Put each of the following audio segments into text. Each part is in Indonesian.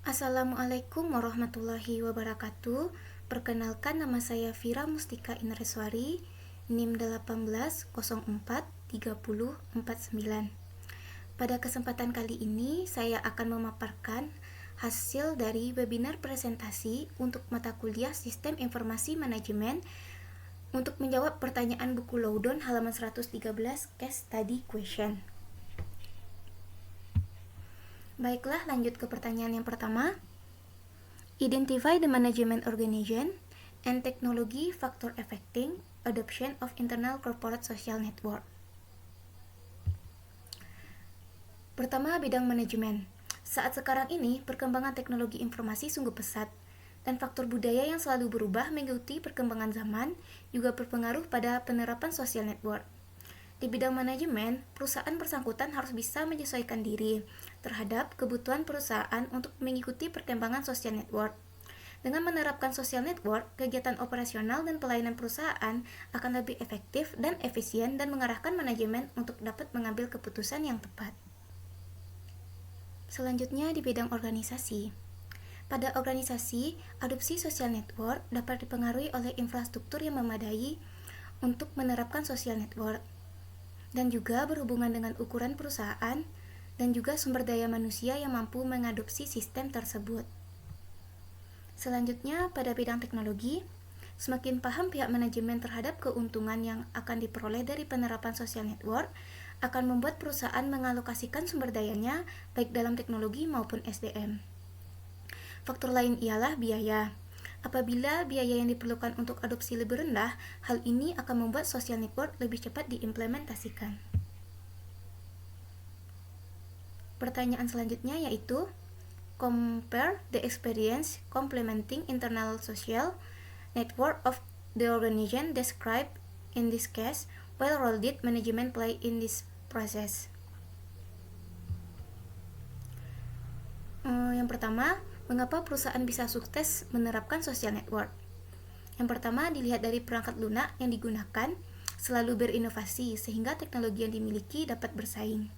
Assalamualaikum warahmatullahi wabarakatuh. Perkenalkan, nama saya Vira Mustika Indreswari, NIM 18043049. Pada kesempatan kali ini saya akan memaparkan hasil dari webinar presentasi untuk mata kuliah Sistem Informasi Manajemen untuk menjawab pertanyaan buku Loudon halaman 113 Case Study Question. Baiklah, lanjut ke pertanyaan yang pertama. Identify the management organization and technology factor affecting adoption of internal corporate social network. Pertama, bidang manajemen. Saat sekarang ini, perkembangan teknologi informasi sungguh pesat, dan faktor budaya yang selalu berubah mengikuti perkembangan zaman juga berpengaruh pada penerapan social network. Di bidang manajemen, perusahaan bersangkutan harus bisa menyesuaikan diri terhadap kebutuhan perusahaan untuk mengikuti perkembangan social network. Dengan menerapkan social network, kegiatan operasional dan pelayanan perusahaan akan lebih efektif dan efisien dan mengarahkan manajemen untuk dapat mengambil keputusan yang tepat. Selanjutnya di bidang organisasi. Pada organisasi, adopsi social network dapat dipengaruhi oleh infrastruktur yang memadai untuk menerapkan social network, dan juga berhubungan dengan ukuran perusahaan dan juga sumber daya manusia yang mampu mengadopsi sistem tersebut. Selanjutnya, pada bidang teknologi, semakin paham pihak manajemen terhadap keuntungan yang akan diperoleh dari penerapan social network akan membuat perusahaan mengalokasikan sumber dayanya baik dalam teknologi maupun SDM. Faktor lain ialah biaya. Apabila biaya yang diperlukan untuk adopsi lebih rendah, hal ini akan membuat social network lebih cepat diimplementasikan. Pertanyaan selanjutnya yaitu, compare the experience complementing internal social network of the organization described in this case. What role did management play in this process? Yang pertama, mengapa perusahaan bisa sukses menerapkan social network? Yang pertama, dilihat dari perangkat lunak yang digunakan selalu berinovasi sehingga teknologi yang dimiliki dapat bersaing.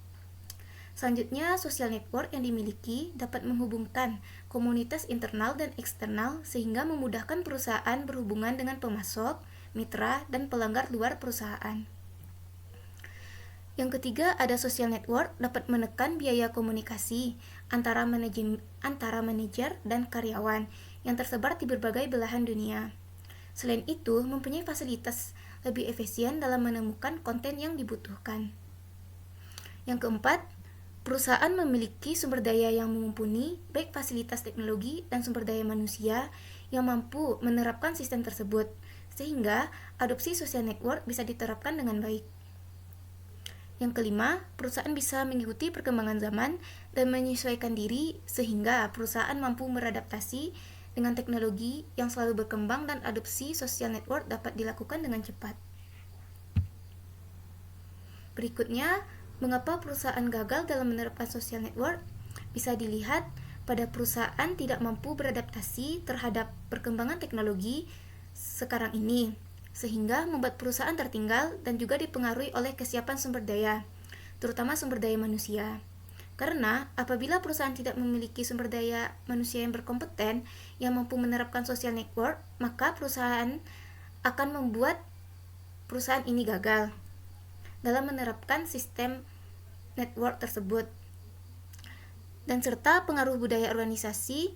Selanjutnya, social network yang dimiliki dapat menghubungkan komunitas internal dan eksternal sehingga memudahkan perusahaan berhubungan dengan pemasok, mitra, dan pelanggan luar perusahaan. Yang ketiga, ada social network dapat menekan biaya komunikasi antara manajer dan karyawan yang tersebar di berbagai belahan dunia. Selain itu, mempunyai fasilitas lebih efisien dalam menemukan konten yang dibutuhkan. Yang keempat, perusahaan memiliki sumber daya yang mumpuni, baik fasilitas teknologi dan sumber daya manusia yang mampu menerapkan sistem tersebut, sehingga adopsi social network bisa diterapkan dengan baik. Yang kelima, perusahaan bisa mengikuti perkembangan zaman dan menyesuaikan diri sehingga perusahaan mampu beradaptasi dengan teknologi yang selalu berkembang dan adopsi social network dapat dilakukan dengan cepat. Berikutnya, mengapa perusahaan gagal dalam menerapkan social network? Bisa dilihat pada perusahaan tidak mampu beradaptasi terhadap perkembangan teknologi sekarang ini, sehingga membuat perusahaan tertinggal dan juga dipengaruhi oleh kesiapan sumber daya, terutama sumber daya manusia. Karena apabila perusahaan tidak memiliki sumber daya manusia yang berkompeten yang mampu menerapkan social network, maka perusahaan akan membuat perusahaan ini gagal dalam menerapkan sistem network tersebut. Dan serta pengaruh budaya organisasi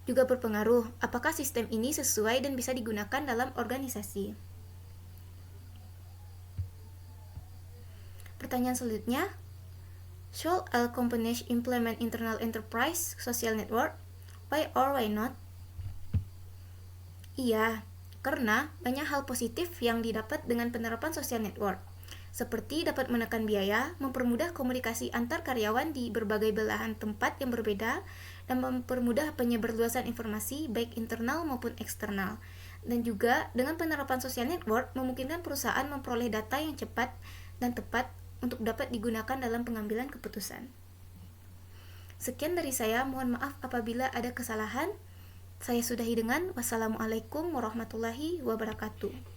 juga berpengaruh apakah sistem ini sesuai dan bisa digunakan dalam organisasi. Pertanyaan selanjutnya, should all companies implement internal enterprise social network? Why or why not? Iya, karena banyak hal positif yang didapat dengan penerapan social network, seperti dapat menekan biaya, mempermudah komunikasi antar karyawan di berbagai belahan tempat yang berbeda, dan mempermudah penyebarluasan informasi baik internal maupun eksternal. Dan juga dengan penerapan social network memungkinkan perusahaan memperoleh data yang cepat dan tepat untuk dapat digunakan dalam pengambilan keputusan. Sekian dari saya, mohon maaf apabila ada kesalahan. Saya sudahi dengan wassalamualaikum warahmatullahi wabarakatuh.